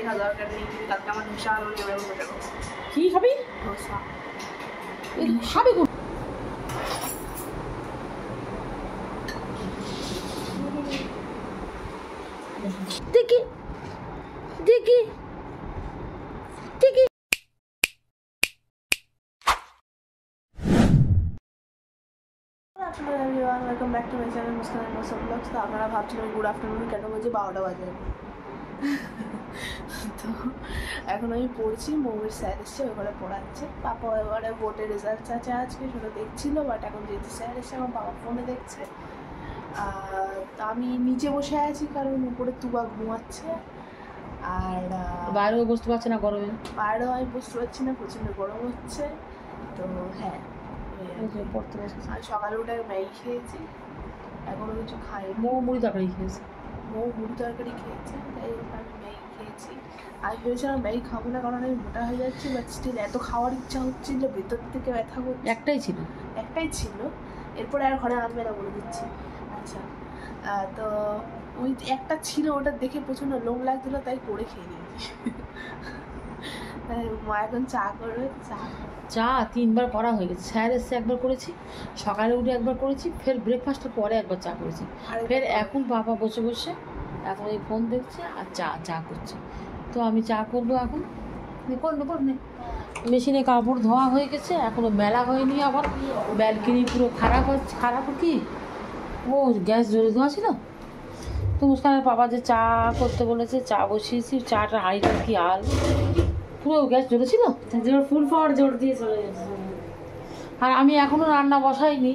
দেখা দরকার নেই, কালকে আমার ধোসা আনো নেবে বলে। কি খাবি? ধোসা। খাবি কোন? দেখি দেখি দেখি। Welcome back to my channel Muskan মৌসুম ব্লগস। তো আপনারা ভাবছিলেন গুড আফটারনুন কেন বলছি, 12টা বাজে। তো এখন আমি পড়ছি, মৌমির স্যার এসছে, ওই ঘরে পড়াচ্ছে। পাপা এবারে বোর্ডের রেজাল্ট আছে আজকে, সেটা দেখছিল। বাট এখন যেহেতু স্যার এসছে, আমার বাবা ফোনে দেখছে। তা আমি নিচে বসে আছি, কারণ উপরে তুবা ঘুমাচ্ছে। আর বাইরেও বসতে পারছে না গরমে, বাইরেও আমি বসতে পারছি না, প্রচণ্ড গরম হচ্ছে। তো হ্যাঁ, পড়তে বসে। আমি সকালে উঠে ম্যাগি খেয়েছি, এখনও কিছু খাই। মৌ মুড়ি তরকারি খেয়েছে, মৌ মুড়ি তরকারি খেয়েছে, তাই আমি ম্যাগি খেয়েছি। আমি ভেবেছিলাম ম্যাগি খাবো না, কারণ আমি মোটা হয়ে যাচ্ছি। বাট স্টিল এত খাওয়ার ইচ্ছা হচ্ছিল, ভেতর থেকে ব্যথা করছে। একটাই ছিল, এরপরে আর ঘরে আনবে না বলে দিচ্ছি। আচ্ছা, তো ওই একটা ছিল, ওটা দেখে প্রচণ্ড লোভ লাগছিলো, তাই করে খেয়ে নিয়েছি। মা এখন চা করবে। চা 3বার করা হয়ে গেছে। স্যার এসে একবার করেছি, সকালে উঠে একবার করেছি, ফের ব্রেকফাস্টের পরে একবার চা করেছি। ফের এখন বাবা বসে বসে এখন এই ফোন দেখছে আর চা করছে। তো আমি চা করবো এখন। নে মেশিনে কাপড় ধোয়া হয়ে গেছে, এখনও মেলা হয়নি। আবার ব্যালকনি পুরো খারাপ কি ও গ্যাস জ্বলে দেওয়া ছিল। তো মুস্কানের বাবা যে চা করতে বলেছে, চা বসিয়েছি। চাটা হাঁড়িটা কি আল পুরো গ্যাস জ্বলেছিল, ফুল পাওয়ার জোর দিয়ে চলে গেছে। আর আমি এখনও রান্না বসাইনি।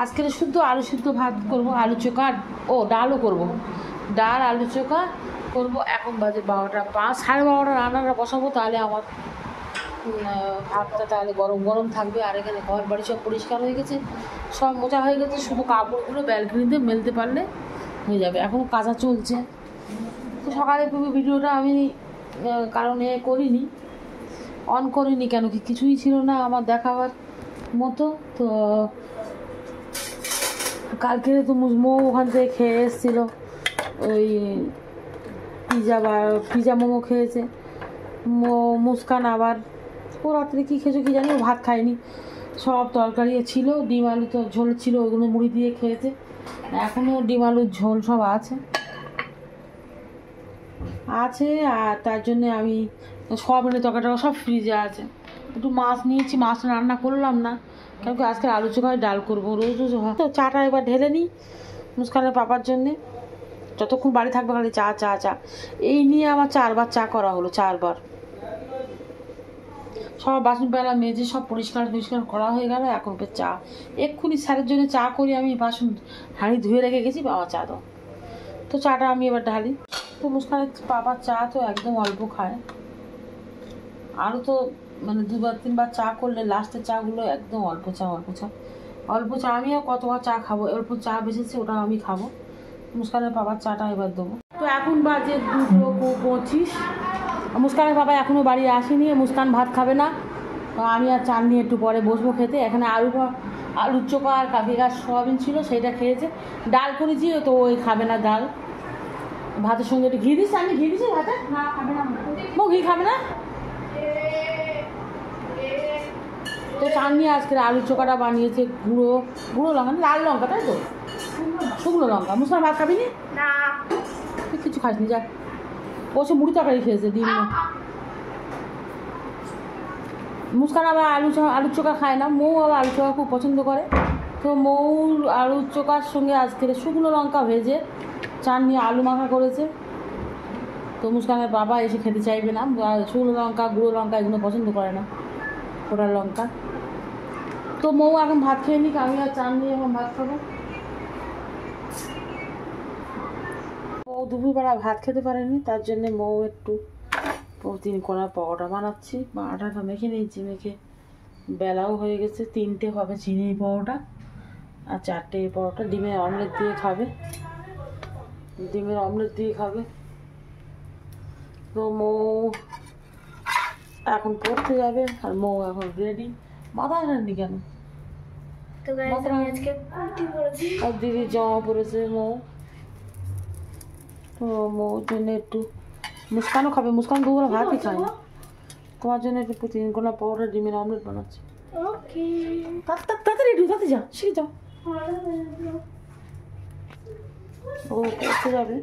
আজকে শুদ্ধ আলু সিদ্ধ ভাত করবো, আলু চোখা ডালও করব, ডাল আলু চোখা করবো। এখন বাজে 12টা 5, 12:30 রান্নাটা বসাবো। তাহলে আমার ভাতটা তাহলে গরম থাকবে। আর এখানে ঘর বাড়ি সব পরিষ্কার হয়ে গেছে, সব মোছা হয়ে গেছে। শুধু কাপড়গুলো ব্যালকনিতে মেলতে পারলে হয়ে যাবে, এখনও কাজা চলছে। তো সকালে ভিডিওটা আমি কারণ অন করিনি, কেন কি কিছুই ছিল না আমার দেখাবার মতো। তো কালকে তো মৌ ওখান থেকে খেয়ে এসেছিলো, ওই পিজা মোমো খেয়েছে। মুস্কান আবার ও রাত্রে কী খেয়েছো কি জানি, ও ভাত খায়নি। সব তরকারি ছিল, ডিম আলু তো ঝোল ছিল, ওগুলো মুড়ি দিয়ে খেয়েছে। এখনও ডিম আলুর ঝোল সব আছে। আর তার জন্যে আমি সব তরকারিটা সব ফ্রিজে আছে। একটু মাছ নিয়েছি, মাছ রান্না করলাম না, কেন কি আজকে আলু চোখায় ডাল করবো। রোজ হয় তো। চাটা এবার ঢেলে নিই মুস্কানের পাপার জন্যে। যতক্ষণ বাড়ি থাকবে খালি চা এই নিয়ে আমার 4বার চা করা হলো, 4বার। সব বাসন পেলা মেজে সব পরিষ্কার করা হয়ে গেল। এখন চা এক্ষুনি স্যারের জন্য চা করি। আমি বাসন হাঁড়ি ধুয়ে রেখে গেছি, বাবা চা দাও। তো চাটা আমি এবার ঢালি। তো মুস্কানের পাপার চা তো একদম অল্প খায়, আরও তো মানে 2বার 3বার চা করলে লাস্টের চাগুলো একদম অল্প চা। আমিও কতবার চা খাবো, অল্প চা বেঁচেছে, ওটা আমি খাবো। মুস্কানের বাবার চাটা এবার দেবো। তো এখন বাজে 2:25। মুস্কানের বাবা এখনও বাড়ি আসেনি। মুস্কান ভাত খাবে না, আমি আর চান নিয়ে একটু পরে বসবো খেতে। এখানে আলুর চোখা আর কাকিগাছ সোয়াবিন ছিল, সেইটা খেয়েছে। ডাল করেছি, তো ওই খাবে না ডাল। ভাতের সঙ্গে একটু ঘি দিচ্ছি, আমি ঘি দিচ্ছি ভাতে, খাবে না মো, ঘি খাবে না। তো চাননি আজকে আলুর চোখাটা বানিয়েছে গুঁড়ো লঙ্কা, লাল লঙ্কা, তাই তো শুকনো লঙ্কা। মুস্কান ভাত খাবি না? তুই কিছু খাসনি, যা। বসে মুড়ি তরকারি খেয়েছে ডিম। মুস্কান আবার আলুর চোখা খায় না, মৌ আবার আলুর চোখা খুব পছন্দ করে। তো মৌ আলুর চোখার সঙ্গে আজকে শুকনো লঙ্কা ভেজে চাননি আলু মাখা করেছে। তো মুস্কানের বাবা এসে খেতে চাইবে না, শুকনো লঙ্কা গুঁড়ো লঙ্কা এগুলো পছন্দ করে না, পোড়া লঙ্কা। তো মৌ এখন ভাত খেয়ে নিক, আমি আর চান নিয়ে এখন ভাত খাবো। মৌ দুপুরবেলা ভাত খেতে পারেনি, তার জন্যে মৌ একটু 3 কোনা পরোটা বানাচ্ছি। আটাটা মেখে নিয়েছি, মেখে বেলাও হয়ে গেছে। 3টে হবে চিনি পরোটা আর 4টে পরোটা। ডিমের অমলেট দিয়ে খাবে। তো মৌ এখন পড়তে যাবে, আর মৌ এখন রেডি। মাথা ঠান্ডি কেন? আর দিদির জামা পরেছে মৌ। তো মৌর জন্য একটু মুস্কানও খাবে, মুস্কান দুপুরে ভাতই খায় না। তোমার জন্য একটু 3 কোনা পাউডার ডিমের অমলেট বানাচ্ছি। ওকে। তাড়াতাড়ি একটু তাড়াতাড়ি যা, শিখে যাও। ও পড়তে যাবে,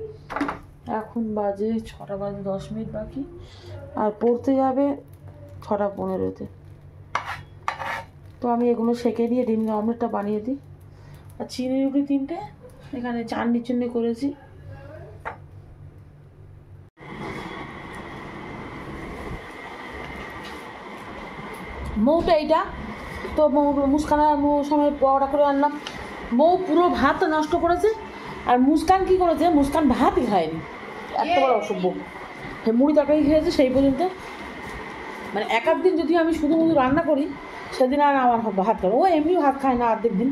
এখন বাজে 6টা বাজে 10 মিনিট বাকি, আর পড়তে যাবে 6টা 15-তে। তো আমি এগুলো সেঁকে দিয়ে ডিমের অমলেটটা বানিয়ে দিই। আর চিনি রুটি 3টে, এখানে চাটনির জন্য করেছি। মৌটা এইটা তো মুস্কানা সময় বড়া করে আনলাম। মৌ পুরো ভাত নষ্ট করেছে, আর মুস্কান কি করেছে, মুস্কান ভাতই খায়নি, এত বড় অসভ্য। মুড়ি তরকারি খেয়েছে সেই পর্যন্ত। মানে এক আধ দিন যদি আমি শুধু রান্না করি, সেদিন আর আমার ভাত খাবে। ও এমনিও ভাত খায় না অর্ধেক দিন,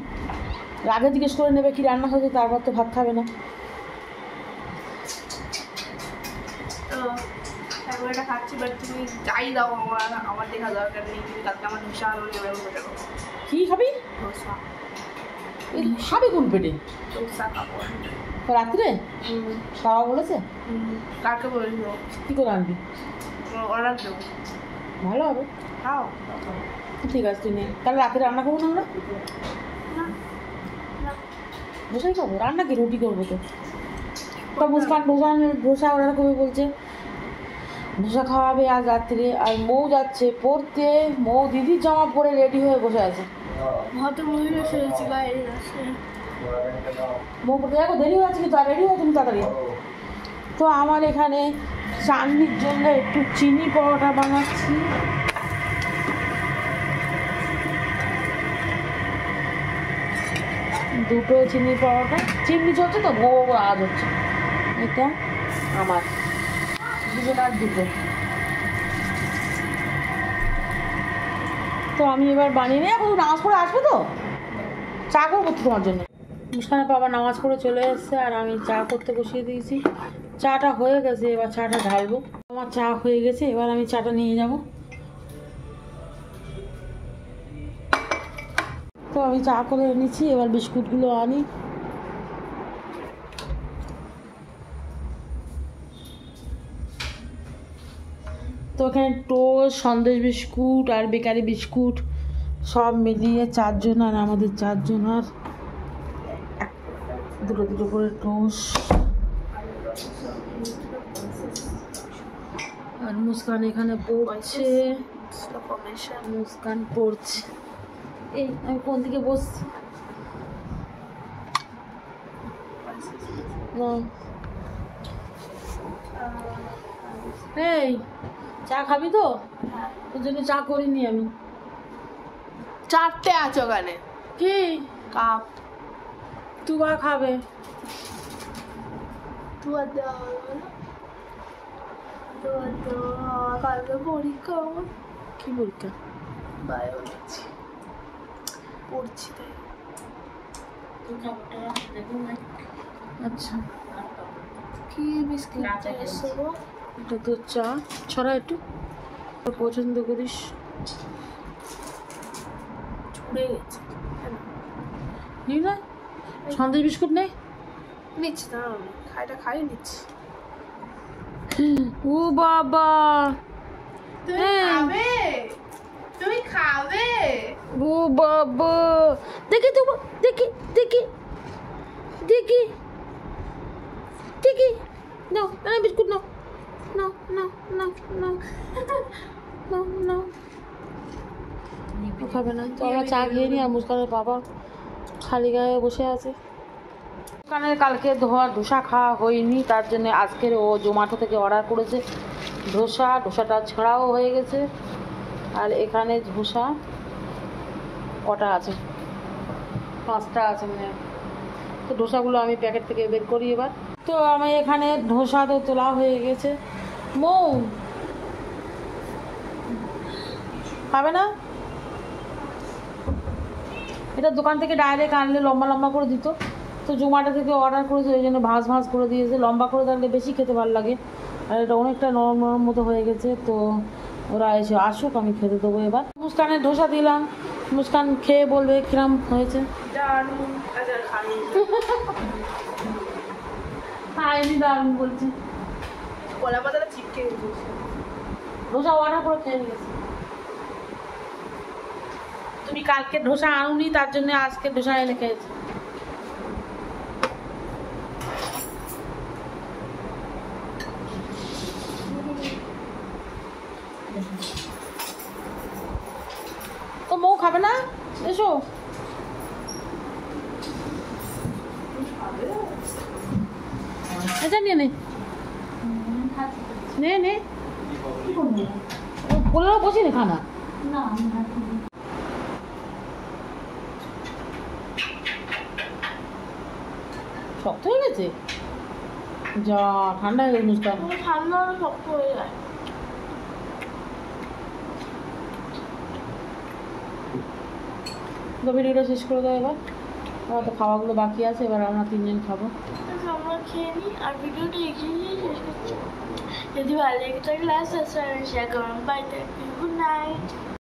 আগে জিজ্ঞেস করে নেবে কি রান্না হয়েছে, তারপর তো ভাত খাবে না। এটা খাচ্ছি, বাট তুমি যাই দাও আমার দেখা দরকার নেই। তুমি কালকে আমার ধোসা আরো নেবে। কি খাবি? ধোসা। খাবে কোন পেটে? ধোসা খাবো রাত্রে। বাবা বলেছে? কাকে বলেছিল? কী করে আনবি? অর্ডার দেবো। ভালো হবে। খাও। ঠিক আছে, তুই নে। তাহলে রাতে রান্না করবো না আমরা? ধোসাই খাবো। রান্না কি রুটি করবো তো। মুস্কান ধোসা অর্ডার করবে বলছে, ধোসা খাওয়াবে আজ রাত্রে। আর মৌ যাচ্ছে পড়তে, মৌ দিদির জামা পরে রেডি হয়ে বসে আছে। মহিলা সেরেছি গায়ে। মৌ পড়তে দেখো দেরি হচ্ছে, কিন্তু রেডি হয়ে তুমি তাড়াতাড়ি। তো আমার এখানে চাটনির জন্য একটু চিনি পরোটা বানাচ্ছি। দুটো চিনি পরোটা, চিনি চলছে তো, গো আওয়াজ হচ্ছে। এটা আমার দুজনের দুটো। তো আমি এবার বানিয়ে নিয়ে এখন নামাজ পড়ে আসবে তো চা করবো তো তোমার জন্য। মুস্কানের বাবা নামাজ পড়ে চলে এসছে, আর আমি চা করতে বসিয়ে দিয়েছি। চাটা হয়ে গেছে, এবার চাটা ঢালবো। আমার চা হয়ে গেছে, এবার আমি চাটা নিয়ে যাব। তো আমি চা করে এনেছি, এবার বিস্কুটগুলো আনি। তো এখানে টোস্ট, সন্দেশ বিস্কুট আর বেকারি বিস্কুট সব মিলিয়ে 4 জন, আর আমাদের 4 জন, আর দুটো দুটো করে টোস্ট। আর মুস্কান এখানে পড়ছে, মুস্কান পড়ছে। এই আমি কোন দিকে বসছি? এই চা খাবি তো? তোর জন্য চা করিনি আমি। 4টে আছে ওখানে। কি কাপ? তুবা খাবে? তুয়া দেওয়া কালকে পরীক্ষা। কি পরীক্ষা? বায়োলজি পড়ছি তাই। আচ্ছা, কি বিস্কিট এসবো? এটা তো চা ছড়া, একটু পছন্দ করিস? ছুড়ে গেছে। নি না সন্দেশ বিস্কুট নেই? নিচ্ছি না, খাইটা খাইয়ে নিচ্ছি। ও বাবা, তুমি খাবে? তুমি খাবে? ও বাবা, দেখি তো, দেখি দেখি দেখি দেখি। নাও না বিস্কুট, নাও নাও নাও নাও নাও নাও নাও। খাবে না তো আমরা চা খেয়ে নি। আর মুস্কানের বাবা খালি গায়ে বসে আছে। মুস্কানের কালকে ধোসা খাওয়া হয়নি, তার জন্য আজকের ও জোম্যাটো থেকে অর্ডার করেছে ধোসাটা ছাড়াও হয়ে গেছে। আর এখানে ধোসা কটা আছে? 5টা আছে মানে। তো ধোসাগুলো আমি প্যাকেট থেকে বের করি এবার। তো আমি এখানে ধোসা তো তোলা হয়ে গেছে। মৌ খাবে না? এটা দোকান থেকে ডাইরেক্ট আনলে লম্বা লম্বা করে দিত, তো জোম্যাটো থেকে অর্ডার করেছে, ওই জন্য ভাঁজ ভাঁজ করে দিয়েছে। লম্বা করে থাকলে বেশি খেতে ভালো লাগে, আর এটা অনেকটা নরম নরম মতো হয়ে গেছে। তো ওরা এসে আসুক, আমি খেতে দেবো এবার। মুস্কানের ধোসা দিলাম, মুস্কান খেয়ে বলবে কিরম হয়েছে। খাইনি, দারুণ বলছি। কলা পাতাটা চিপকে গেছে। ধোসা অর্ডার করে খেয়ে নিয়েছি। তুমি কালকে ধোসা আনুনি, তার জন্য আজকে ধোসা এনে খেয়েছি। তো মৌ খাবে না? এসো। এটা নিয়ে নে নে নে বলে বসি না খানা। শক্ত হয়ে গেছে, যা ঠান্ডা হয়ে গেছে মুস্কান। ঠান্ডা হলে শক্ত হয়ে যায়। তো ভিডিওটা শেষ করে দাও এবার, আমার তো খাওয়াগুলো বাকি আছে, এবার আমরা তিনজন খাবো। আমরা খেয়ে নিই আর ভিডিওটা এখানেই শেষ করছি। যদি ভালো লেগে থাকলে শেয়ার করুন। বাই।